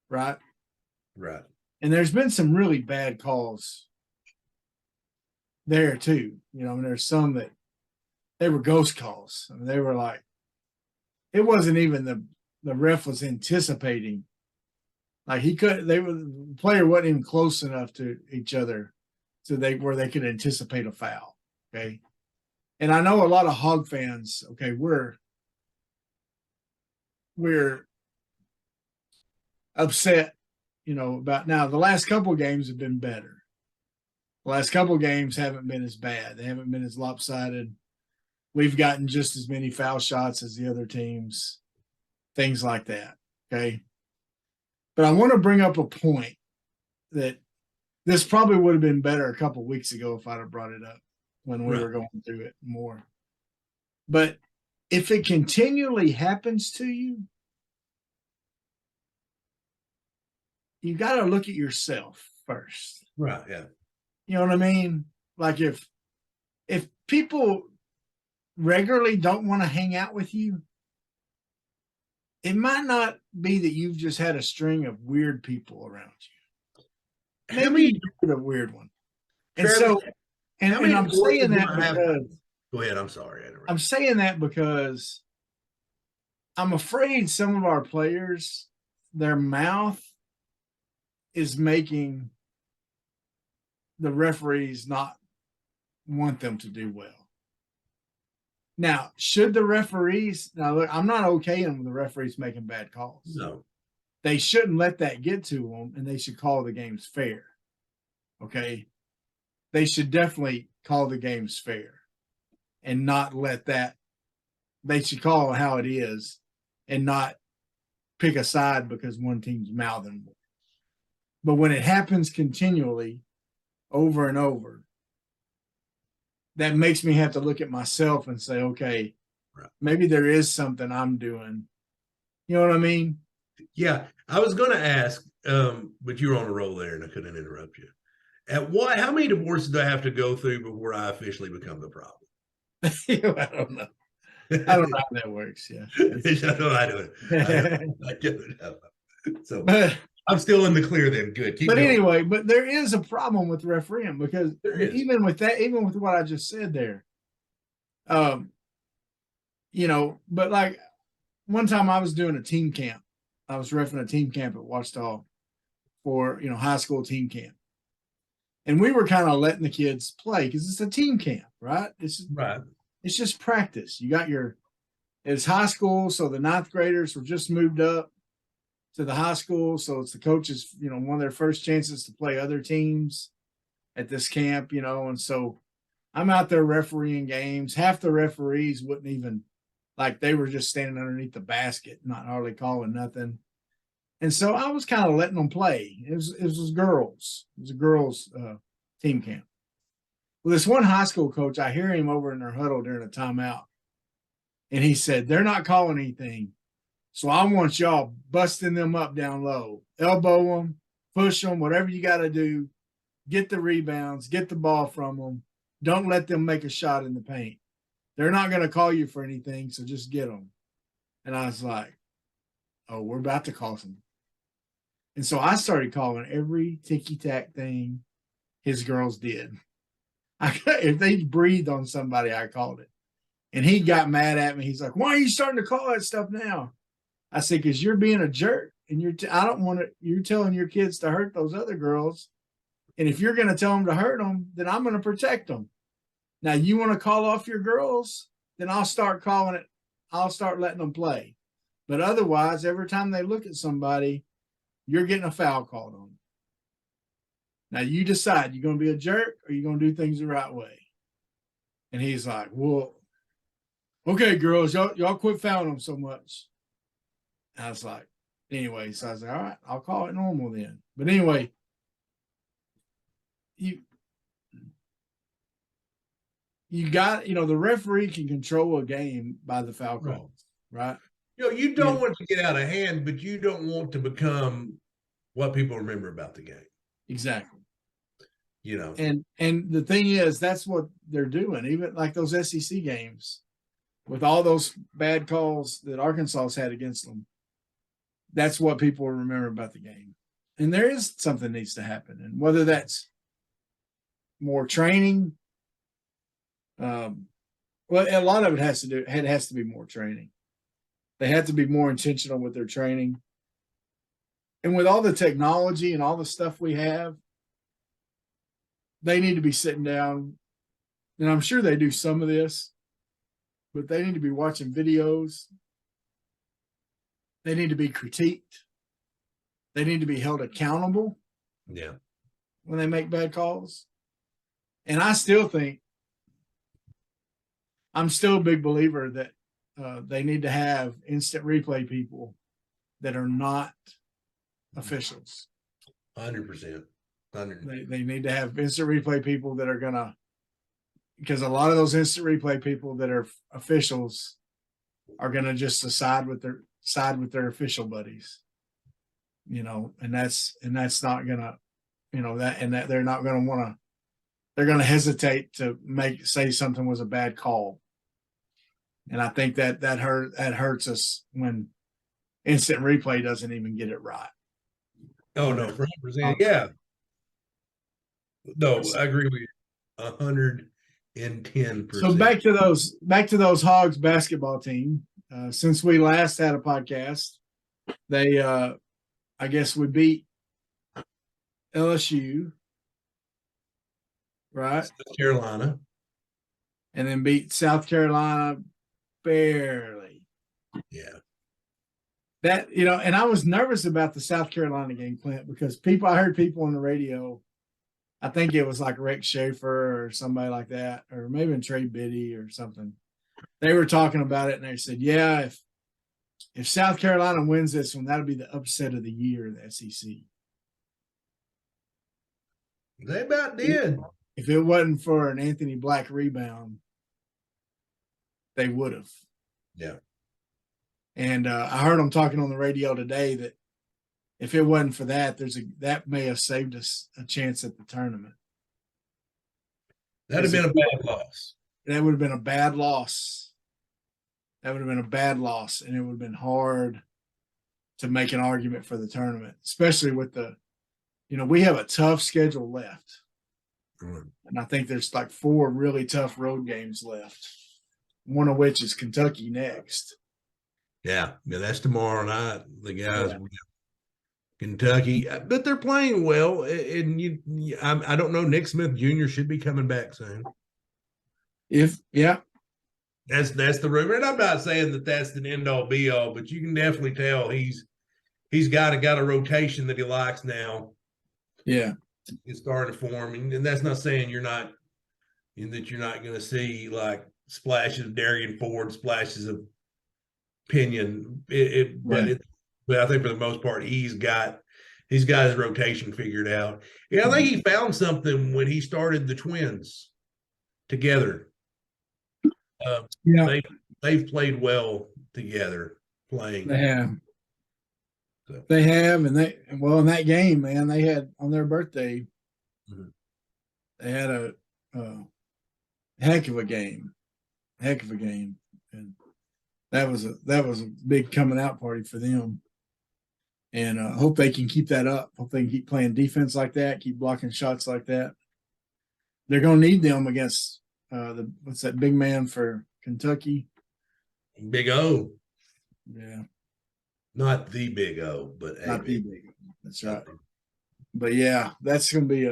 right? Right. And there's been some really bad calls there too. And there's some that they were ghost calls. I mean, they were like, it wasn't even the ref was anticipating. Like the player wasn't even close enough to each other where they could anticipate a foul. Okay. And I know a lot of Hog fans, okay, we're upset, about now. The last couple of games have been better. The last couple of games haven't been as bad. They haven't been as lopsided. We've gotten just as many foul shots as the other teams, things like that. Okay. But I want to bring up a point that this probably would have been better a couple of weeks ago if I'd have brought it up when we were going through it more. But if it continually happens to you, you got to look at yourself first. Right. Yeah. You know what I mean? Like if people regularly don't want to hang out with you, it might not be that you've just had a string of weird people around you. Maybe you're the weird one. And so, and I'm saying that because go ahead. I'm sorry. I'm saying that because I'm afraid some of our players, their mouth is making the referees not want them to do well. Now, should the referees, now look, I'm not okaying the referees making bad calls. No. They shouldn't let that get to them, and they should call the games fair. Okay? They should definitely call the games fair and not let that, they should call it how it is and not pick a side because one team's mouthing more. But when it happens continually over and over, that makes me have to look at myself and say, okay, maybe there is something I'm doing. You know what I mean? Yeah. I was going to ask, but you were on a roll there and I couldn't interrupt you. How many divorces do I have to go through before I officially become the problem? I don't know. I don't know how that works. Yeah. I don't know. So I'm still in the clear then. Good. But anyway, but there is a problem with refereeing because even with what I just said there, but like one time I was doing a team camp. I was reffing a team camp at Ouachita for, high school team camp. And we were kind of letting the kids play because it's a team camp, right? It's just practice. It's high school, so the ninth graders were just moved up to the high school, so it's the coaches, one of their first chances to play other teams at this camp, and so I'm out there refereeing games. Half the referees wouldn't even, like, they were just standing underneath the basket, not hardly calling nothing. And so I was kind of letting them play. It was girls. It was a girls' team camp. Well, this one high school coach, I hear him over in their huddle during a timeout, and he said, they're not calling anything. So I want y'all busting them up down low, elbow them, push them, whatever you got to do. Get the rebounds, get the ball from them. Don't let them make a shot in the paint. They're not going to call you for anything, so just get them. And I was like, oh, we're about to call some. And so I started calling every ticky-tack thing his girls did. If they breathed on somebody, I called it. And he got mad at me. He's like, why are you starting to call that stuff now? I said, because you're being a jerk. And I don't want to, you're telling your kids to hurt those other girls. And if you're going to tell them to hurt them, then I'm going to protect them. Now, you want to call off your girls, then I'll start calling it. I'll start letting them play. But otherwise, every time they look at somebody, you're getting a foul called on them. Now, you decide, you're going to be a jerk or you're going to do things the right way. And he's like, well, okay, girls, y'all quit fouling them so much. And I was like, anyway, so I was like, all right, I'll call it normal then. But anyway, you got, the referee can control a game by the foul calls, right? You don't want to get out of hand, but you don't want to become what people remember about the game. Exactly. And the thing is, that's what they're doing. Even like those SEC games with all those bad calls that Arkansas had against them. That's what people remember about the game. And there is something needs to happen. And whether that's more training, well, a lot of it has to be more training. They have to be more intentional with their training. And with all the technology and all the stuff we have, they need to be sitting down. And I'm sure they do some of this, but they need to be watching videos. They need to be critiqued. They need to be held accountable. Yeah. When they make bad calls. And I still think, I'm still a big believer that they need to have instant replay people that are not officials. 100%. They need to have instant replay people that are gonna, because a lot of those instant replay people that are officials are gonna just side with their official buddies, and that's not gonna, that they're not gonna want to. They're gonna hesitate to say something was a bad call, and I think that hurts us when instant replay doesn't even get it right. Oh no, 100%. Yeah. No, I agree with you 110%. So back to those Hogs basketball team. Since we last had a podcast, they I guess we beat LSU, right? South Carolina. And then beat South Carolina barely. Yeah. That, and I was nervous about the South Carolina game, Clint, because I heard people on the radio, I think it was like Rick Schaefer or somebody like that, or maybe Trey Biddy or something. They were talking about it, and they said, yeah, if South Carolina wins this one, that'll be the upset of the year in the SEC. They about did. If it wasn't for an Anthony Black rebound, they would have. Yeah. And I heard them talking on the radio today that if it wasn't for that, that may have saved us a chance at the tournament. That'd have been a bad loss. That would have been a bad loss. And it would have been hard to make an argument for the tournament, especially with we have a tough schedule left. Mm. And I think there's like 4 really tough road games left, one of which is Kentucky next. Yeah, that's tomorrow night. The guys, Kentucky, but they're playing well. And I don't know. Nick Smith Jr. should be coming back soon. That's the rumor, and I'm not saying that that's the end all be all, but you can definitely tell he's got a rotation that he likes now. Yeah, it's starting to form, and that's not saying you're not going to see like splashes of Darian Ford, splashes of Pinion. But I think for the most part, he's got his rotation figured out. Yeah, I think he found something when he started the Twins together. Yeah, They've played well together playing. they have. So. They have, and in that game, man, they had on their birthday, they had a heck of a game, and that was a big coming out party for them. And hope they can keep that up. Hope they can keep playing defense like that, keep blocking shots like that. They're going to need them against what's that big man for Kentucky? Big O. Yeah. Not the Big O, but Not the big. That's right. But yeah, that's going to be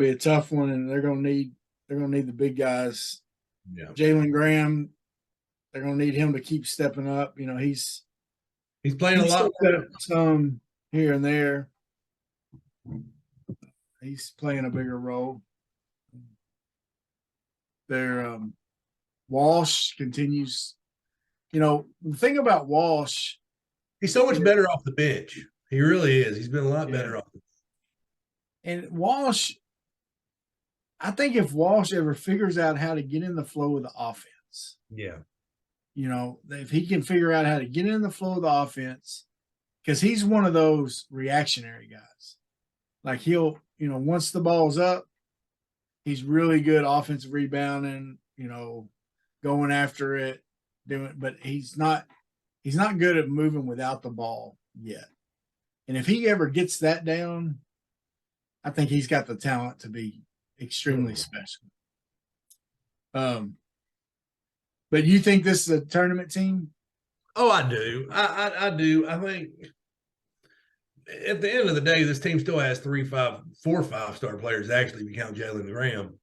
a tough one, and they're going to need the big guys. Yeah. Jalen Graham, they're going to need him to keep stepping up. You know, he's playing a lot some here and there. He's playing a bigger role. Their Walsh continues. You know, the thing about Walsh, he's so much better off the bench. He really is. He's been a lot better off the bench. And Walsh, I think if Walsh ever figures out how to get in the flow of the offense, you know, if he can figure out how to get in the flow of the offense, because he's one of those reactionary guys. Like he'll, you know, once the ball's up, he's really good offensive rebounding, you know, going after it, but he's not good at moving without the ball yet. And if he ever gets that down, I think he's got the talent to be extremely special. But you think this is a tournament team? Oh, I do. I do. I think at the end of the day, this team still has 4 5-star players, actually, if you count Jalen Graham.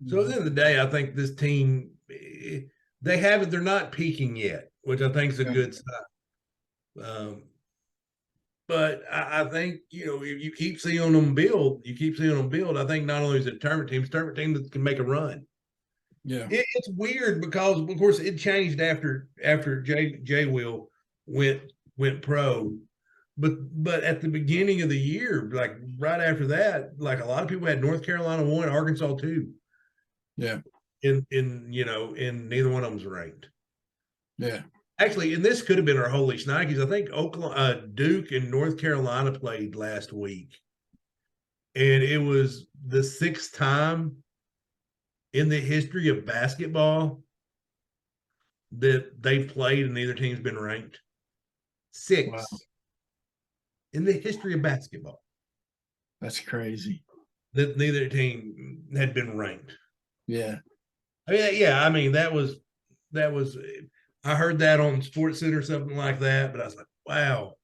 So at the end of the day, I think this team, they're not peaking yet, which I think is a good sign. But I think, you know, if you keep seeing them build, I think not only is it a tournament team that can make a run. Yeah. It's weird because, of course, it changed after Jay Will went pro. But at the beginning of the year, like right after that, like a lot of people had North Carolina 1, Arkansas 2. Yeah. In neither one of them's ranked. Yeah. Actually, and this could have been our holy shnikes. I think Duke and North Carolina played last week. And it was the 6th time in the history of basketball that they've played and neither team's been ranked. 6. Wow. In the history of basketball. That's crazy. That neither team had been ranked. Yeah. I mean, that was I heard that on SportsCenter or something like that, but I was like, wow.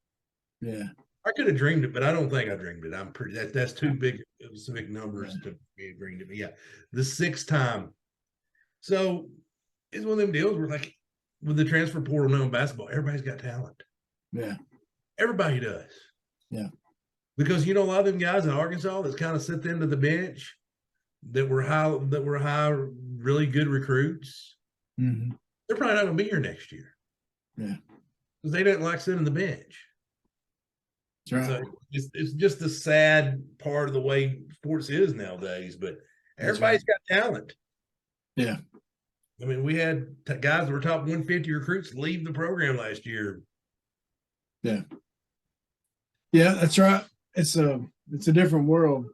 Yeah. I could have dreamed it, but I don't think I dreamed it. I'm pretty that's too big of specific numbers to be dreamed it. But yeah, the 6th time. So it's one of them deals where, like, with the transfer portal now in basketball, everybody's got talent. Yeah. Everybody does. Yeah. Because, you know, a lot of them guys in Arkansas that's kind of sit them to the bench that were high, really good recruits. Mm-hmm. They're probably not going to be here next year. Yeah. Because they didn't like sitting the bench. That's right. So it's just the sad part of the way sports is nowadays. But everybody's got talent. Yeah. I mean, we had guys that were top 150 recruits leave the program last year. Yeah. Yeah, that's right. It's a different world.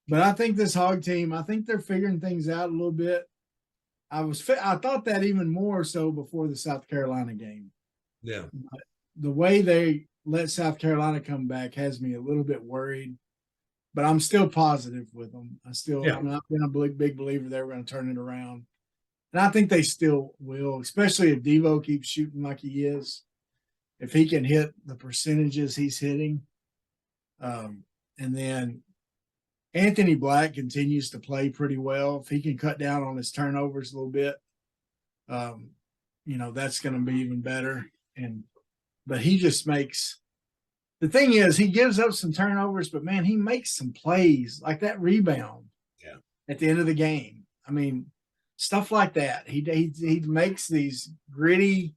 But I think this Hog team, I think they're figuring things out a little bit. I thought that even more so before the South Carolina game. Yeah. The way they let South Carolina come back has me a little bit worried, but I'm still positive with them. I'm not been a big believer they were going to turn it around. And I think they still will, especially if Devo keeps shooting like he is. If he can hit the percentages he's hitting. And then Anthony Black continues to play pretty well. If he can cut down on his turnovers a little bit, you know, that's going to be even better. But he just makes – the thing is, he gives up some turnovers, but, man, he makes some plays like that rebound at the end of the game. I mean, stuff like that. He makes these gritty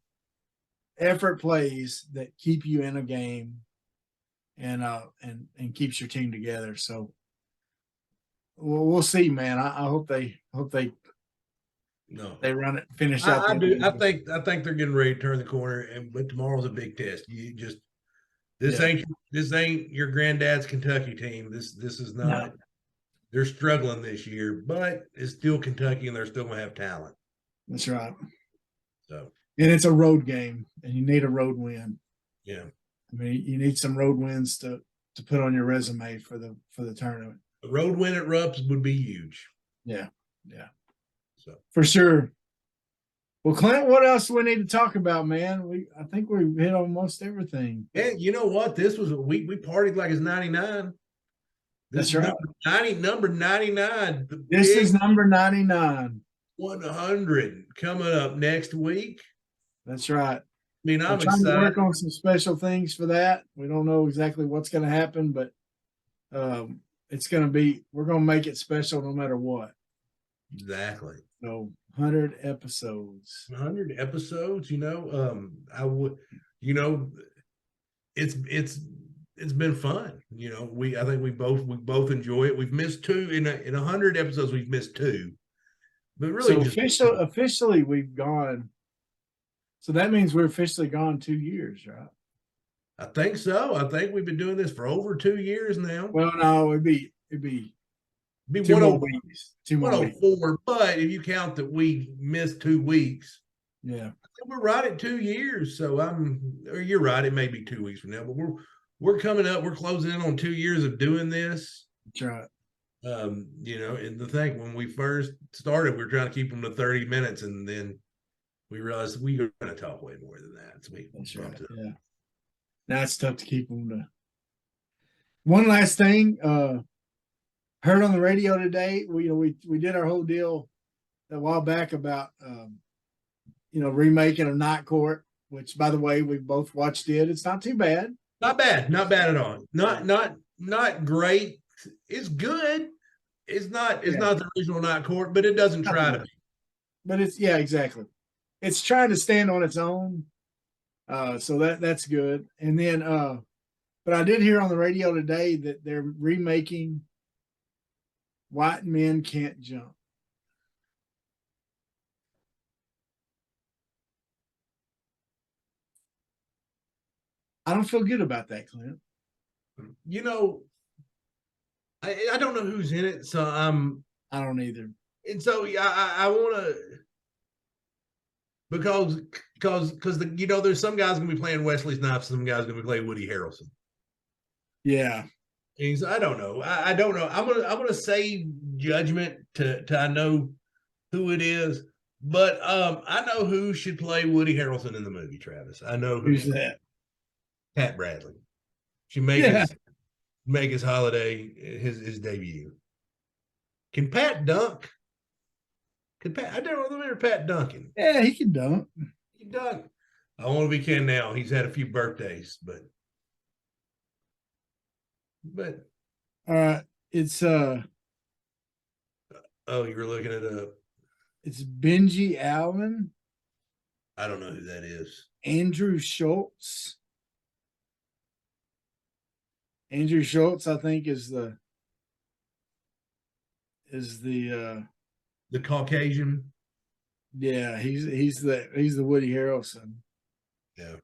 effort plays that keep you in a game. and keeps your team together. So we'll see, man. I hope they No, run it, finish out. I do. I think they're getting ready to turn the corner, but tomorrow's a big test. You just this ain't your granddad's Kentucky team. This is not. No. They're struggling this year, but it's still Kentucky, and they're still going to have talent. That's right. So, and it's a road game, and you need a road win. Yeah, I mean, you need some road wins to put on your resume for the tournament. A road win at Rupp's would be huge. Yeah. So for sure. Well, Clint, what else do we need to talk about, man? I think we hit almost everything. And you know what? This was we partied like it's 99. That's right. Number 99. This is number 99. 100 coming up next week. That's right. I mean, I'm trying excited to work on some special things for that. We don't know exactly what's going to happen, but it's going to be. We're going to make it special no matter what. Exactly. So 100 episodes. 100 episodes. I would. It's been fun. I think we both enjoy it. We've missed two in 100 episodes. We've missed two, but really, officially we've gone. So that means we're officially gone 2 years, right? I think so. I think we've been doing this for over 2 years now. Well, no, it'd be 2 more weeks. 104. But if you count that we missed 2 weeks, yeah, we're right at 2 years. So you're right. It may be 2 weeks from now, but we're coming up. We're closing in on 2 years of doing this. That's right. And the thing when we first started, we were trying to keep them to 30 minutes, and then we realized we were going to talk way more than that. So that's right. Yeah. Now it's tough to keep them to. One last thing, heard on the radio today. We did our whole deal a while back about remaking of Night Court, which by the way we both watched it. It's not too bad. Not bad at all. Not great. It's good. It's not the original Night Court, but it doesn't try to be. But it's exactly. It's trying to stand on its own. So that's good. And then but I did hear on the radio today that they're remaking White Men Can't Jump. I don't feel good about that, Clint. I don't know who's in it, so I don't either. And so I want to, because there's some guys gonna be playing Wesley Snipes, some guys gonna be playing Woody Harrelson. Yeah. And so I don't know. I don't know. I'm gonna say judgment to I know who it is, but I know who should play Woody Harrelson in the movie. Travis, I know who's that. Pat Bradley. She make his holiday his debut. Can Pat dunk? I don't remember Pat dunking. Yeah, he can dunk. He dunk. I want to be Ken now. He's had a few birthdays, but it's oh, you were looking it up. It's Benji Allen. I don't know who that is. Andrew Schultz. Andrew Schultz, I think, is the Caucasian. Yeah, he's the Woody Harrelson. Yeah.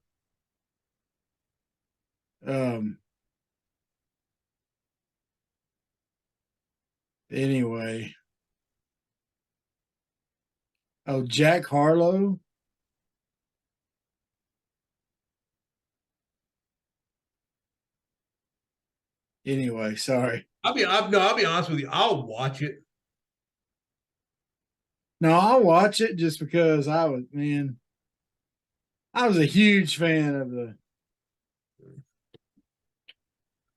Anyway. Oh, Jack Harlow. Anyway, sorry. I'll be honest with you. I'll watch it. No, I'll watch it just because I was a huge fan of the.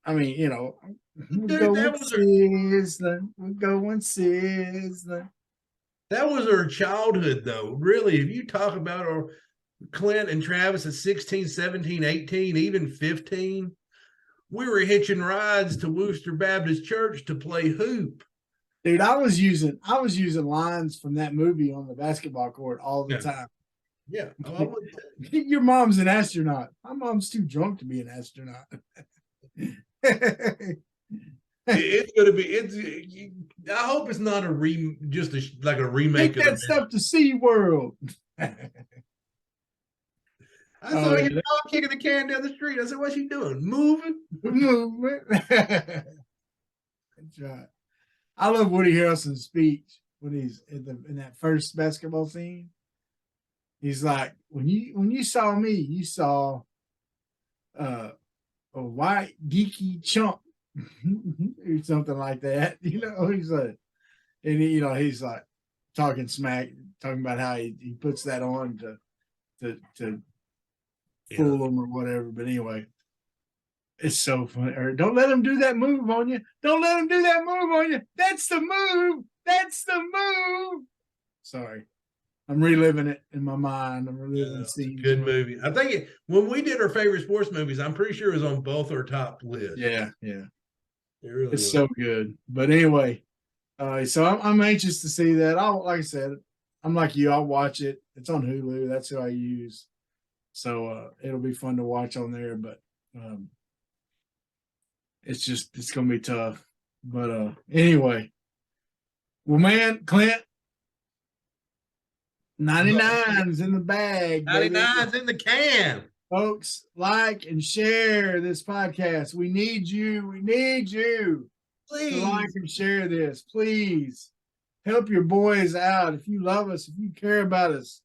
I mean, Dude, we're going Sizzler. That was our childhood, though. Really, if you talk about our Clint and Travis at 16, 17, 18, even 15, we were hitching rides to Worcester Baptist Church to play hoop. Dude, I was using lines from that movie on the basketball court all the time. Yeah. Your mom's an astronaut. My mom's too drunk to be an astronaut. It's going to be. I hope it's not a like a remake. Take that stuff to SeaWorld. I saw your dog kicking the can down the street. I said, "What's she doing? Moving." That's right. I love Woody Harrelson's speech when he's in that first basketball scene. He's like, when you saw me, you saw a white geeky chump or something like that. You know, he's like, and he's like talking smack, talking about how he puts that on to fool them or whatever. But anyway, it's so funny. Or don't let him do that move on you. Don't let him do that move on you. That's the move. That's the move. Sorry. I'm reliving it in my mind. I'm reliving scenes. Good movie. I think when we did our favorite sports movies, I'm pretty sure it was on both our top lists. Yeah. It really It's was. so good. But anyway, so I'm anxious to see that. Like I said, I'm like you. I'll watch it. It's on Hulu. That's who I use. So it'll be fun to watch on there. But it's gonna be tough. But anyway, well, man, Clint, 99's in the bag. 99's in the can. Folks, like and share this podcast. We need you. We need you. Please. To like and share this. Please help your boys out. If you love us, if you care about us,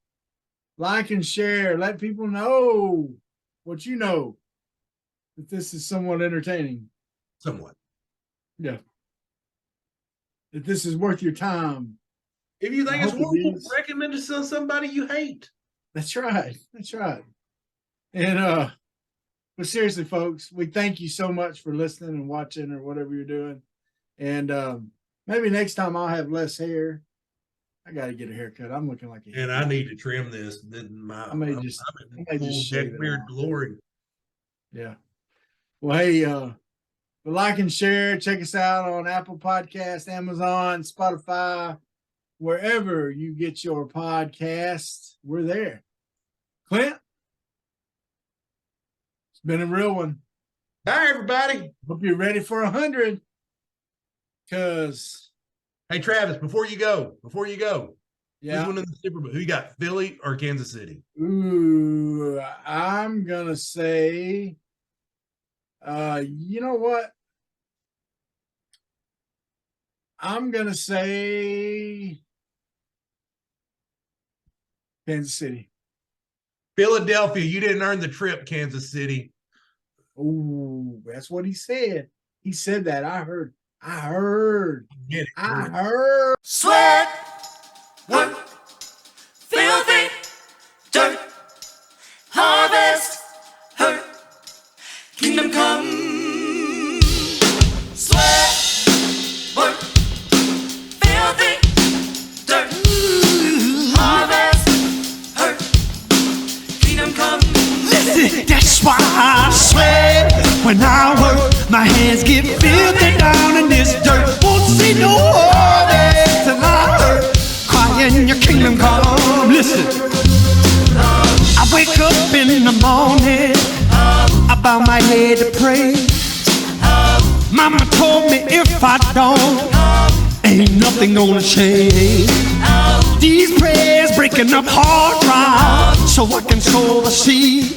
like and share. Let people know what you know, that this is somewhat entertaining. Somewhat. Yeah. That this is worth your time. If you think it's horrible, recommend it to somebody you hate. That's right. That's right. And but seriously, folks, we thank you so much for listening and watching or whatever you're doing. And maybe next time I'll have less hair. I got to get a haircut. I'm looking like a and I need to trim this. I may just shave it beard off. glory. Yeah. Well, hey, like and share. Check us out on Apple Podcasts, Amazon, Spotify, wherever you get your podcasts. We're there. Clint, it's been a real one. Bye, everybody. Hope you're ready for 100. Because, hey, Travis, before you go, yeah, who's winning the Super Bowl? Who you got, Philly or Kansas City? Ooh, I'm gonna say, you know what? I'm gonna say Kansas City. Philadelphia, you didn't earn the trip, Kansas City. Oh, that's what he said. He said that. I heard. Sweat, work, filthy, dirt, harvest, hurt, kingdom come. Sweat, work, filthy, dirt, harvest, hurt, kingdom come. Listen, that's why I sweat when I work. My hands get filthy down in this dirt. Won't see no harvest till I hurt. Crying your kingdom come. Listen, I wake up in the morning, I bow my head to pray. Mama told me if I don't, ain't nothing gonna change. These prayers breaking up hard ground so I can sow the seed.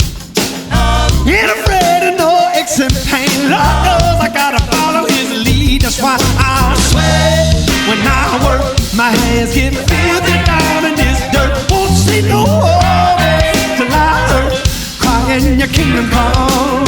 Ain't afraid of no aches and pain. Lord knows I gotta follow his lead. That's why I sweat when I work. My hands get filthy down in this dirt. Won't see no harvest till I hurt. Crying your kingdom come.